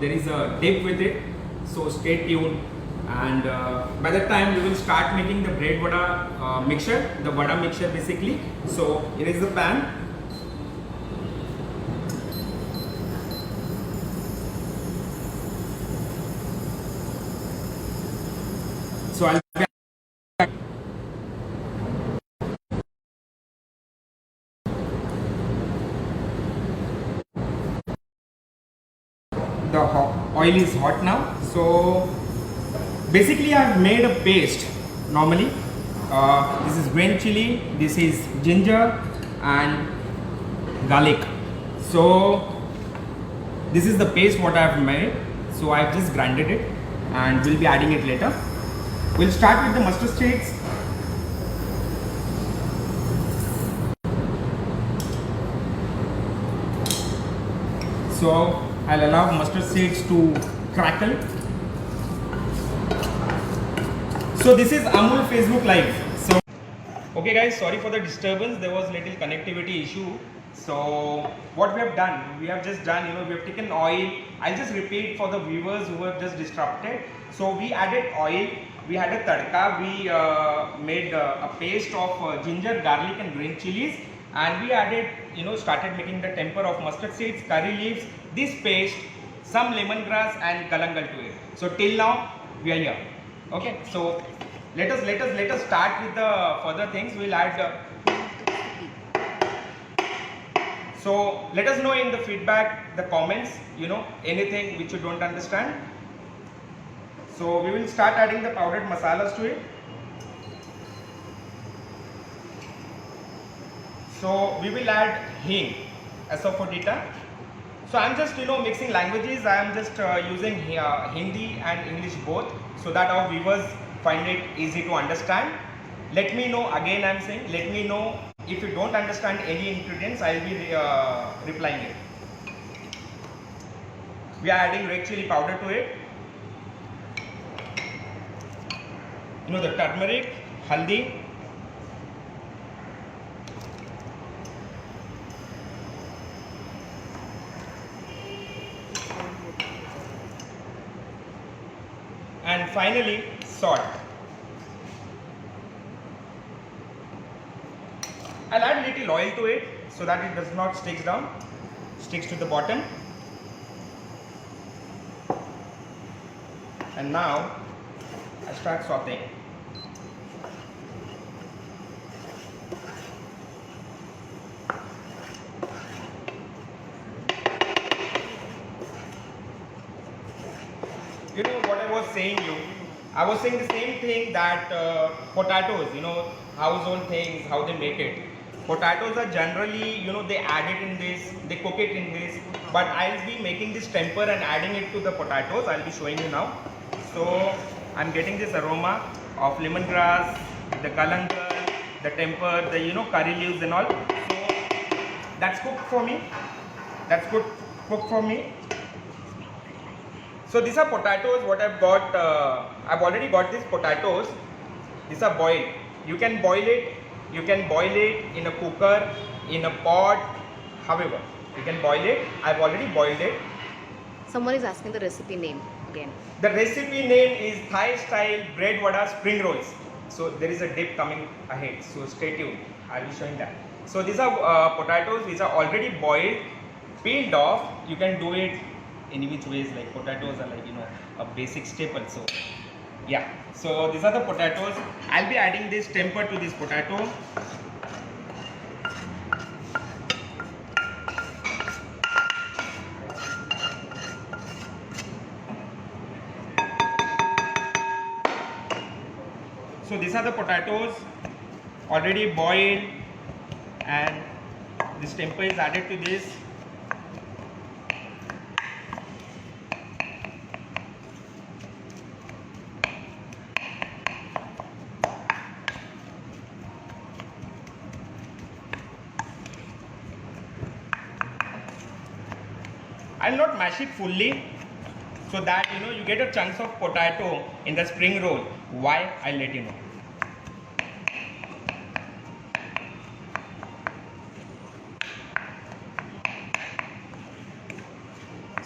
there is a dip with it, so stay tuned. And by that time we will start making the bread vada mixture, the vada mixture basically. So here is the pan. So I'll be the oil is hot now. So basically I've made a paste normally. This is green chili, this is ginger and garlic. So this is the paste what I've made. So I've just grinded it and we'll be adding it later. We'll start with the mustard seeds. So I'll allow mustard seeds to crackle. So this is Amul Facebook Live. So okay guys, sorry for the disturbance. There was little connectivity issue. So what we have done, we have just done, we have taken oil. I'll just repeat for the viewers who have just disrupted. So we added oil, we had a tadka, we made a paste of ginger, garlic and green chilies, and we added, started making the temper of mustard seeds, curry leaves, this paste, some lemongrass and kalangal to it. So till now we are here. Okay, so let us start with the further things. We'll add. So let us know in the feedback, the comments, anything which you don't understand. So we will start adding the powdered masalas to it. So we will add hing, asafoetida. So I'm just mixing languages. I am just using Hindi and English both, so that our viewers find it easy to understand. Let me know, again I'm saying, let me know if you don't understand any ingredients. I will be replying it. We are adding red chili powder to it. The turmeric, haldi, and finally salt. I'll add little oil to it so that it does not sticks to the bottom. And now I start sauteing. What I was saying I was saying the same thing that potatoes, household things, how they make it. Potatoes are generally, they add it in this, they cook it in this, but I'll be making this temper and adding it to the potatoes. I'll be showing you now. So I'm getting this aroma of lemongrass, the kalangal, the temper, the curry leaves and all. So that's cooked for me. That's cooked for me. So these are potatoes what I've got. I've already got these potatoes. These are boiled. You can boil it. You can boil it in a cooker, in a pot, however. You can boil it. I've already boiled it. Someone is asking the recipe name again. The recipe name is Thai style bread vada spring rolls. So there is a dip coming ahead. So stay tuned. I'll be showing that. So these are potatoes which are already boiled, peeled off. You can do it in which ways, like potatoes are like a basic staple. So yeah, so these are the potatoes. I'll be adding this temper to this potato. So these are the potatoes already boiled, and this temper is added to this. I'll not mash it fully, so that you get a chunks of potato in the spring roll. Why? I'll let you know.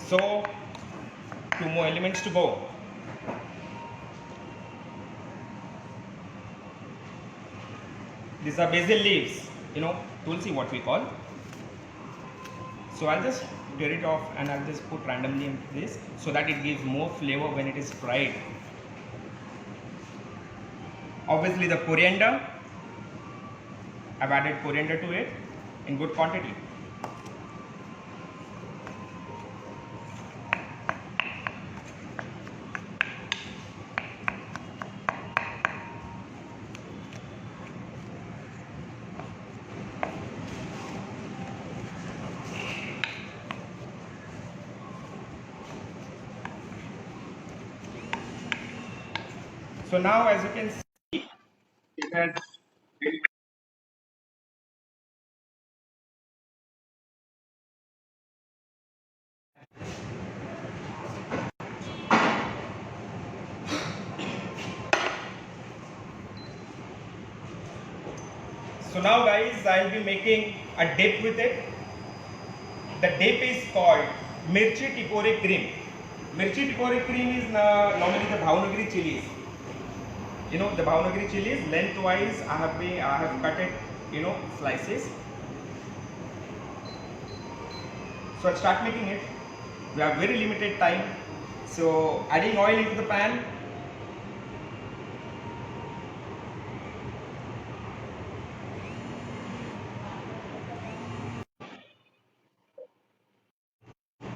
So Two more elements to go. These are basil leaves, tulsi what we call. So I'll just get it off and I'll just put randomly into this so that it gives more flavor when it is fried. Obviously the coriander, I've added coriander to it in good quantity. So now as you can see, it has So now guys, I'll be making a dip with it. The dip is called Mirchi Tipore Cream. Mirchi Tipore Cream is normally the Bhavnagari chilies. The Bhavnagari chilies, lengthwise I have cut it, slices. So I'll start making it. We have very limited time. So adding oil into the pan.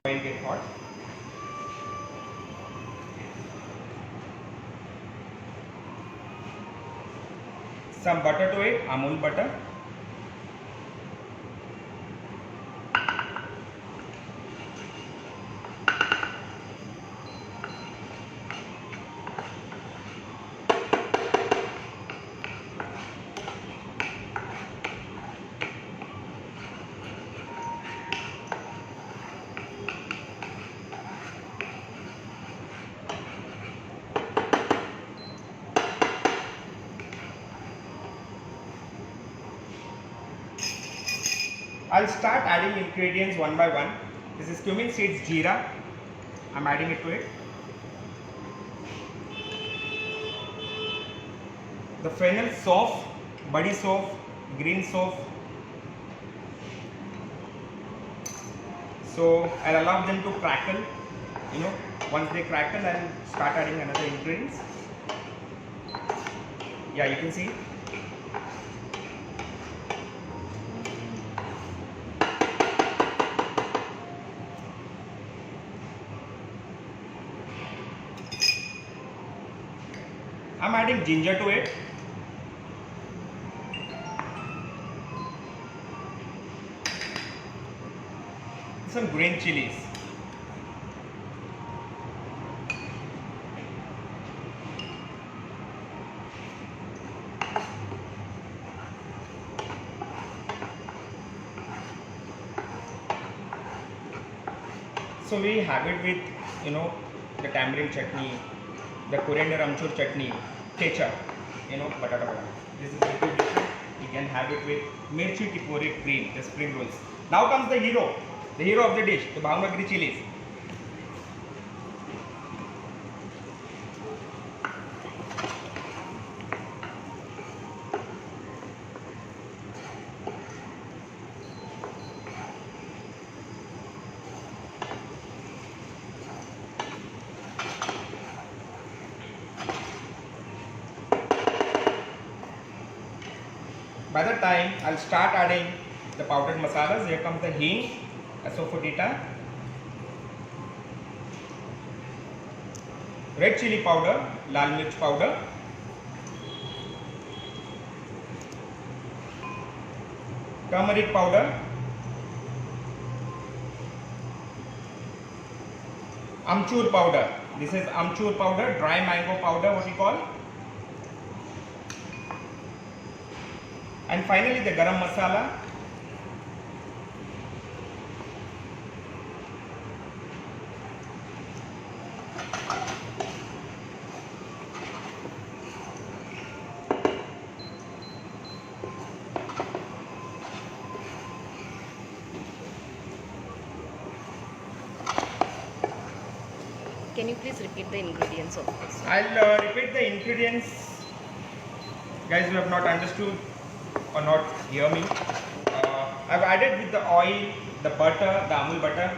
Oil get hot. Some butter to it, Amul butter. I'll start adding ingredients one by one. This is cumin seeds jeera. I'm adding it to it. The fennel soft, badi soft, green soft. So I'll allow them to crackle. Once they crackle, I'll start adding another ingredients. Yeah, you can see. I'm adding ginger to it. Some green chilies. So we have it with, the tamarind chutney, the coriander amchur chutney, ketchup, batata bada. This is little different. You can have it with mirchi tipore cream, the spring rolls. Now comes the hero of the dish, the Bhavnagari chilies. By the time I'll start adding the powdered masalas, here comes the hing, asafoetida, red chili powder, lal mirch powder, turmeric powder, amchur powder. This is amchur powder, dry mango powder, what you call. And finally the garam masala. Can you please repeat the ingredients of this? I'll repeat the ingredients. Guys who have not understood or not hear me. I've added with the oil, the butter, the Amul butter,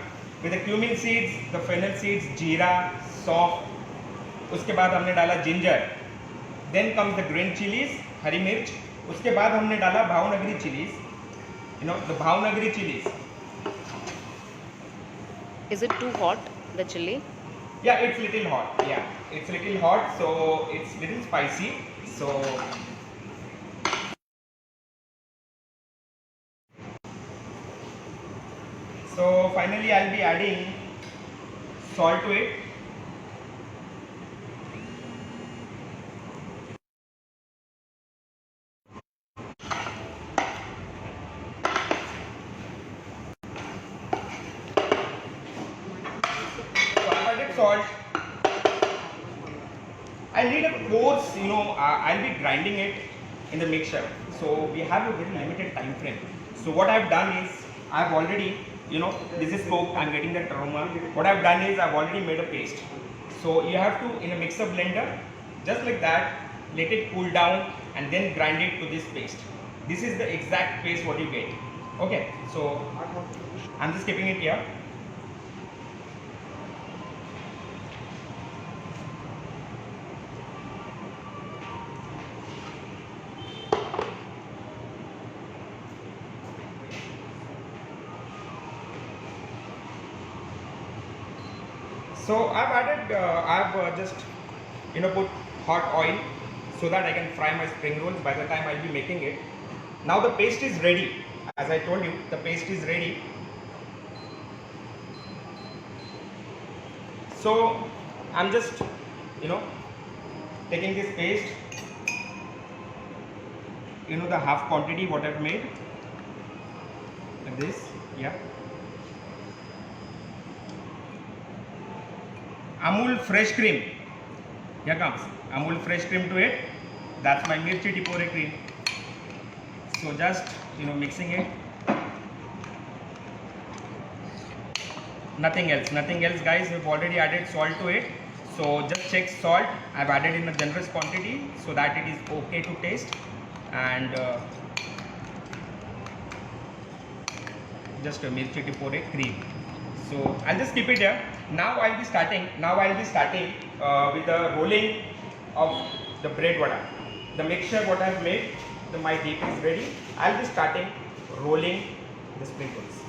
with the cumin seeds, the fennel seeds, jeera, सौंफ. उसके बाद हमने डाला ginger. Then comes the green chilies, हरी मिर्च. उसके बाद हमने डाला Bhavnagari chilies. You know the Bhavnagari chilies. Is it too hot, the chili? Yeah, it's little hot. Yeah, it's little hot, so it's little spicy. So finally I'll be adding salt to it. So I've added salt. I need a coarse, I'll be grinding it in the mixture. So we have a very limited time frame. So what I've done is I've already, this is smoke, I'm getting that aroma. What I've done is I've already made a paste. So you have to, in a mixer blender, just like that, let it cool down and then grind it to this paste. This is the exact paste what you get. Okay, so I'm just keeping it here. So I've added, just put hot oil so that I can fry my spring rolls by the time I'll be making it. Now the paste is ready. As I told you, the paste is ready. So I'm just, taking this paste, the half quantity what I've made, like this, yeah. Amul fresh cream. Here comes Amul fresh cream to it. That's my mirchi tipore cream. So just mixing it. Nothing else guys. We've already added salt to it. So just check salt. I've added in a generous quantity so that it is okay to taste. And just a mirchi tipore cream. So I'll just keep it here. Now I'll be starting with the rolling of the bread vada. The mixture what I've made, my dip is ready. I'll be starting rolling the spring rolls.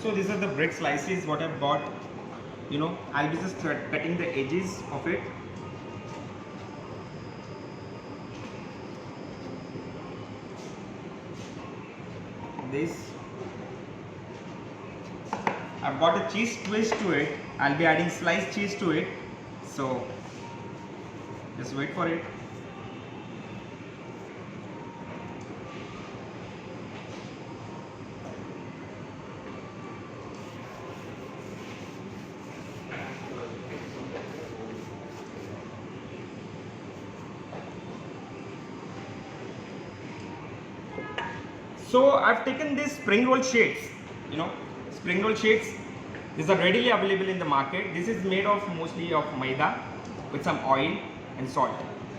So these are the bread slices what I've got. I'll be just cutting the edges of it. This. I've got a cheese twist to it. I'll be adding sliced cheese to it. So just wait for it. So I've taken these spring roll sheets, spring roll sheets. These are readily available in the market. This is made of mostly of maida with some oil and salt.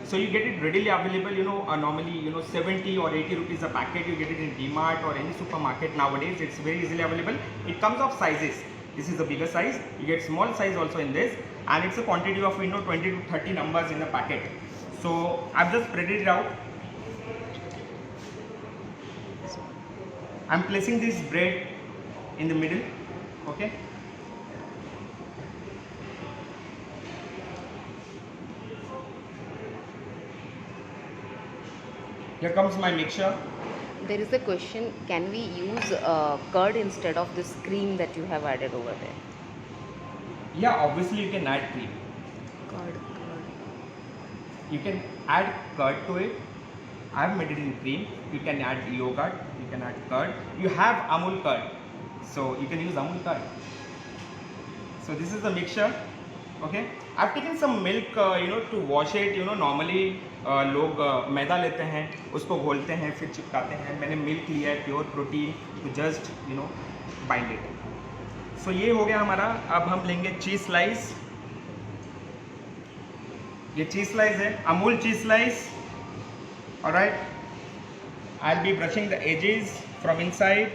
So you get it readily available, normally 70 or 80 rupees a packet. You get it in D-Mart or any supermarket nowadays. It's very easily available. It comes of sizes. This is the bigger size. You get small size also in this, and it's a quantity of 20 to 30 numbers in the packet. So I've just spread it out. I'm placing this bread in the middle, okay? Here comes my mixture. There is a question, can we use curd instead of this cream that you have added over there? Yeah, obviously you can add cream. Curd. You can add curd to it. I have made it in cream. You can add yogurt, you can add curd. You have Amul curd, so you can use Amul curd. So this is the mixture. Okay, I've taken some milk, to wash it. Normally लोग मैदा लेते हैं, उसको घोलते हैं, फिर चिपकाते हैं. मैंने milk लिया है, pure protein, to just bind it. So ये हो गया हमारा. अब हम लेंगे चीज़ स्लाइस. ये चीज़ स्लाइस है, अमूल चीज़ slice. Alright, I'll be brushing the edges from inside.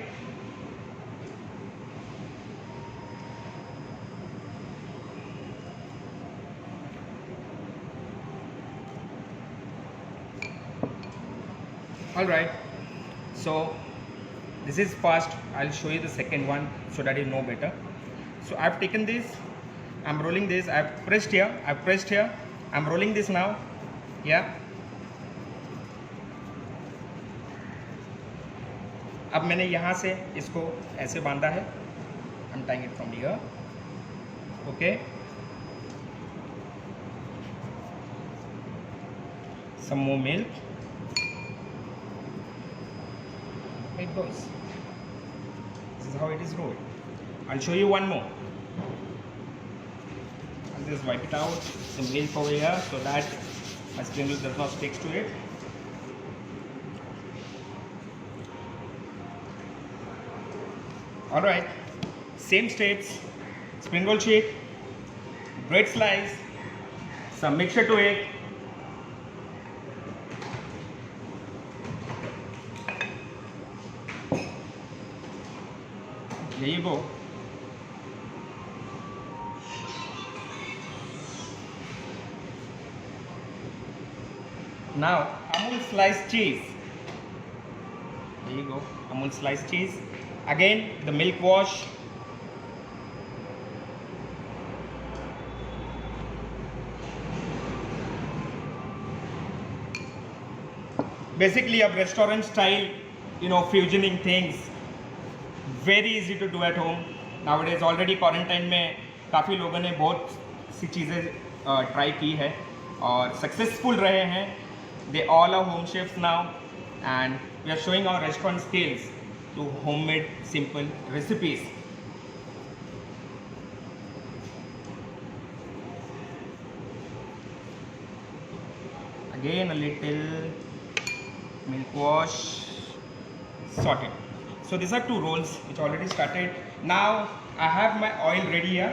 Alright, so this is fast. I'll show you the second one so that you know better. So I've taken this, I'm rolling this, I've pressed here, I'm rolling this now. Yeah, अब मैंने यहाँ से इसको ऐसे बांधा है. I'm tying it from here. Okay, some more milk. It goes. This is how it is rolled. I'll show you one more. I'll just wipe it out, some milk over here so that my spring roll does not stick to it. Alright, same steps, spring roll sheet, bread slice, some mixture to it. There you go. Now Amul sliced cheese. There you go, Amul sliced cheese. Again the milk wash. Basically a restaurant style, fusioning things. Very easy to do at home. Nowadays already quarantine में काफ़ी लोगों ने बहुत सी चीज़ें try की है और successful रहे हैं. They all are home chefs now and we are showing our restaurant skills to homemade simple recipes. Again a little milk wash, sorted. So these are two rolls which already started. Now I have my oil ready here.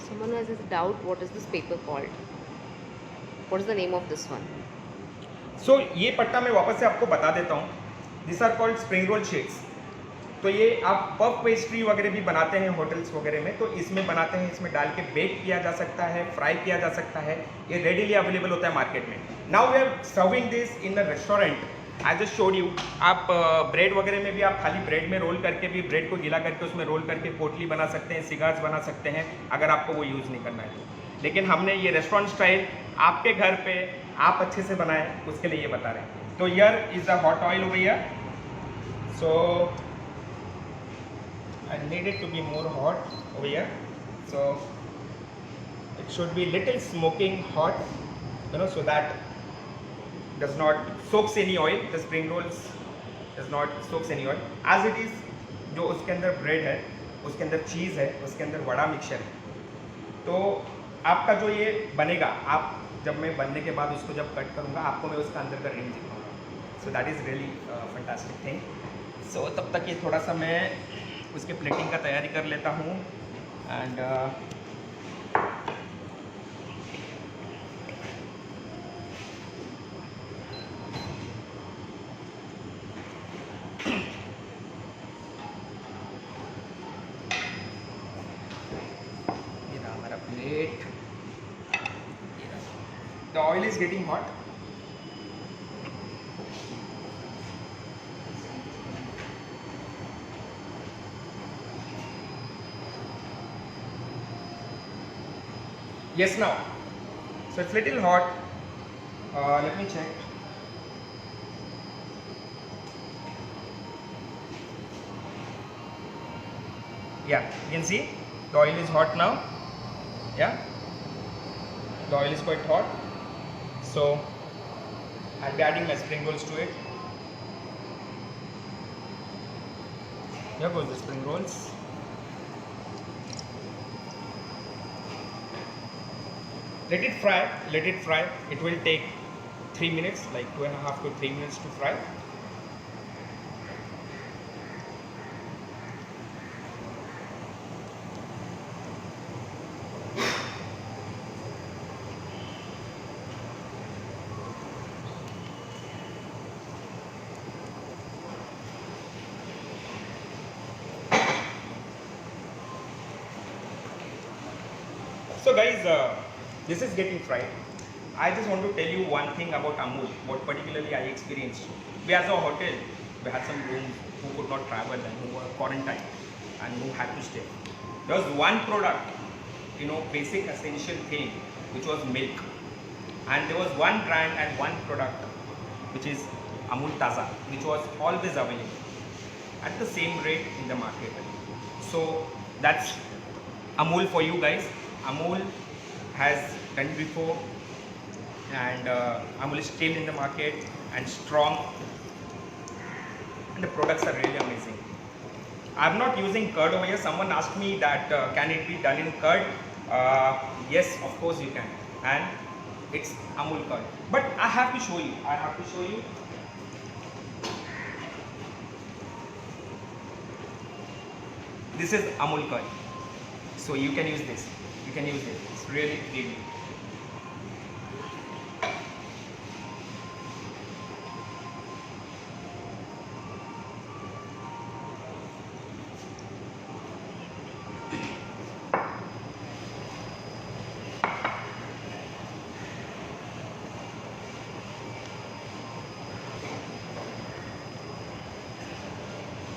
Someone has a doubt, what is this paper called? What is the name of this one? So ये पट्टा मैं वापस से आपको बता देता हूँ. These are called spring roll sheets. तो ये आप पफ पेस्ट्री वगैरह भी बनाते हैं होटल्स वगैरह में, तो इसमें बनाते हैं, इसमें डाल के बेक किया जा सकता है, फ्राई किया जा सकता है. ये रेडीली अवेलेबल होता है मार्केट में. Now we are serving this in the restaurant. I just showed you. आप ब्रेड वगैरह में भी आप खाली ब्रेड में रोल करके भी, ब्रेड को गीला करके उसमें रोल करके पोटली बना सकते हैं, सिगार्स बना सकते हैं, अगर आपको वो यूज़ नहीं करना है तो. लेकिन हमने ये रेस्टोरेंट स्टाइल आपके घर पे आप अच्छे से बनाएं, उसके लिए ये बता रहे हैं. तो here is the hot oil over here. So I need it to be more hot over here, so it should be little smoking hot, so that does not soaks any oil. The spring rolls does not soaks any oil as it is. जो उसके अंदर bread है, उसके अंदर चीज़ है, उसके अंदर vada mixture है. तो आपका जो ये बनेगा, आप जब मैं बनने के बाद उसको जब कट करूँगा, आपको मैं उसका अंदर का रेंज दिखाऊंगा. So that is really fantastic thing. So तब तक ये थोड़ा सा मैं उसके प्लेटिंग का तैयारी कर लेता हूँ. एंड ये रहा हमारा plate. The oil is getting hot. Yes, now. So it's little hot. Let me check. Yeah, you can see the oil is hot now. Yeah, the oil is quite hot. So I'll be adding my spring rolls to it. Here goes the spring rolls. Let it fry, let it fry. It will take 3 minutes, like 2.5 to 3 minutes to fry. So guys, this is getting fried. I just want to tell you one thing about Amul, what particularly I experienced. We as a hotel, we had some rooms who could not travel and who were quarantined and who had to stay. There was one product, basic essential thing, which was milk. And there was one brand and one product, which is Amul Taza, which was always available at the same rate in the market. So that's Amul for you guys. Amul has done before, and Amul is still in the market and strong, and the products are really amazing. I'm not using curd over here. Someone asked me that can it be done in curd? Yes, of course you can, and it's Amul curd. But I have to show you. This is Amul curd, so you can use this. You can use it. It's really creamy.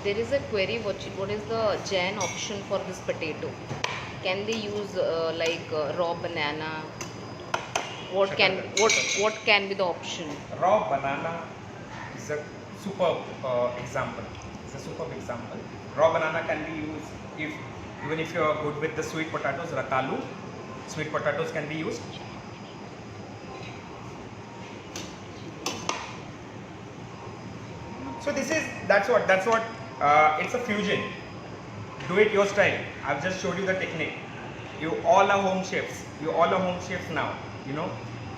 There is a query, what is the Jan option for this potato? Can they use raw banana? What can be the option? Raw banana is a superb example. It's a superb example. Raw banana can be used even if you are good with the sweet potatoes, ratalu. Sweet potatoes can be used. So that's what it's a fusion. Do it your style. I've just showed you the technique. You all are home chefs. Now.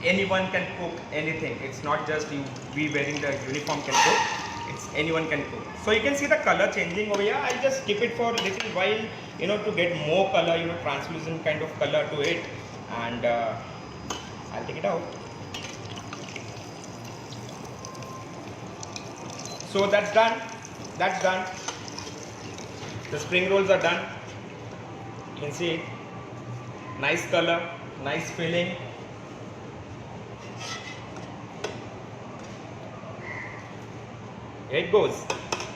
Anyone can cook anything. It's not just we wearing the uniform can cook. It's anyone can cook. So you can see the color changing over here. I'll just keep it for a little while, to get more color, translucent kind of color to it, and I'll take it out. So that's done. The spring rolls are done. You can see it. Nice color, nice filling. Here it goes.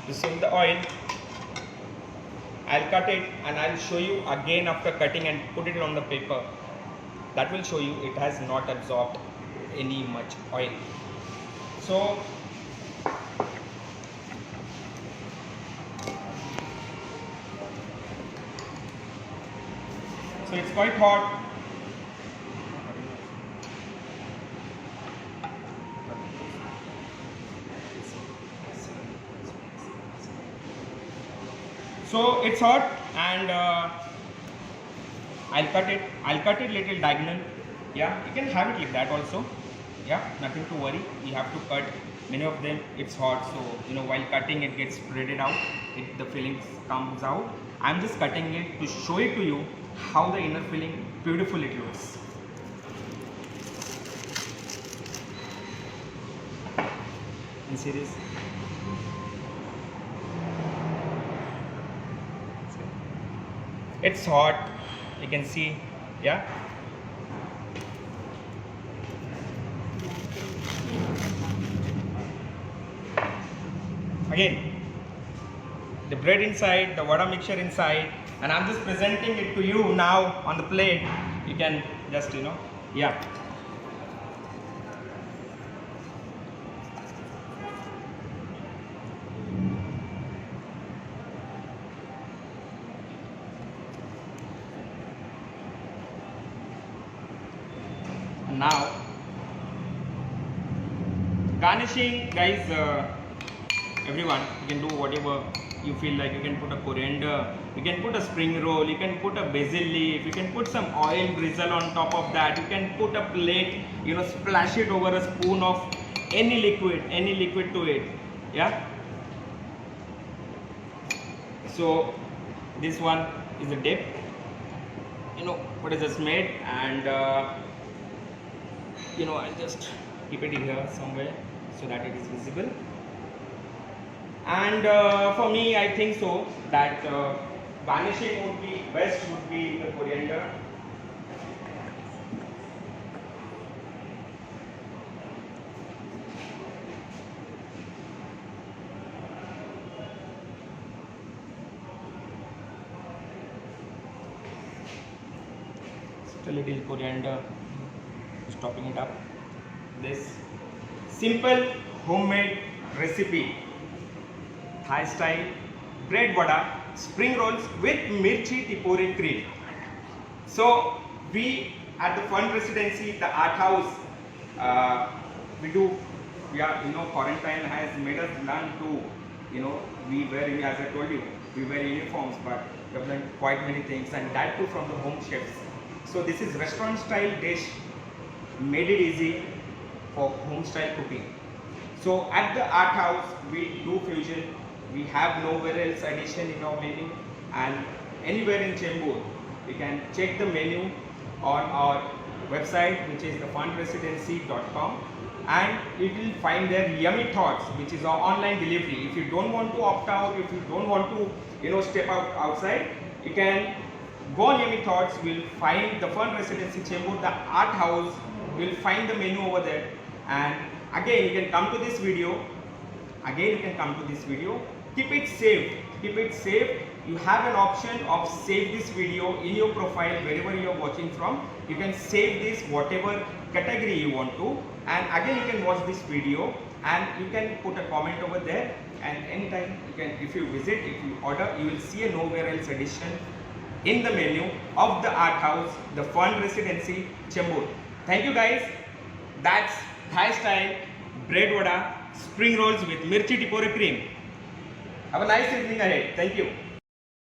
This is in the oil. I'll cut it and I'll show you again after cutting and put it on the paper. That will show you it has not absorbed any much oil. So it's quite hot. So it's hot, and I'll cut it little diagonal. Yeah, you can have it like that also. Yeah, nothing to worry. You have to cut many of them. It's hot, so while cutting it gets spreaded out. The filling comes out. I'm just cutting it to show it to you how the inner filling beautiful it looks. You see this? It's hot, you can see, yeah. Again, the bread inside, the vada mixture inside, and I'm just presenting it to you now on the plate. You can just, yeah. Now Garnishing, guys, everyone, you can do whatever you feel like. You can put a coriander, you can put a spring roll, you can put a basil leaf, you can put some oil drizzle on top of that, you can put a plate, you know, splash it over a spoon of any liquid to it. Yeah. So this one is a dip, you know what is just made, and you know, I'll just keep it here somewhere so that it is visible. And for me, I think so that garnishing would be best, would be the coriander. Just a little coriander, just topping it up. This simple homemade recipe, Thai style bread vada spring rolls with mirchi tipori cream. So we at the Fun Residency, the art house, we are, you know, quarantine has made us learn to, you know, we wear, as I told you, we wear uniforms, but we have learned quite many things, and that too from the home chefs. So this is restaurant style dish, made it easy for home style cooking. So at the art house we do fusion. We have nowhere else addition in our menu, and anywhere in Chembur you can check the menu on our website, which is thefunresidency.com, and you will find there Yummy Thoughts, which is our online delivery. If you don't want to opt out, if you don't want to, you know, step outside, you can go on Yummy Thoughts. We'll find the Fun Residency Chembur, the art house. We'll find the menu over there, and again you can come to this video. Keep it saved. You have an option of save this video in your profile wherever you are watching from. You can save this whatever category you want to, and again you can watch this video and you can put a comment over there, and anytime you can, if you visit, if you order, you will see a nowhere else edition in the menu of the art house, the Fun Residency Chembur. Thank you guys. That's Thai style bread vada spring rolls with mirchi tipori cream. Have a nice evening ahead. Thank you.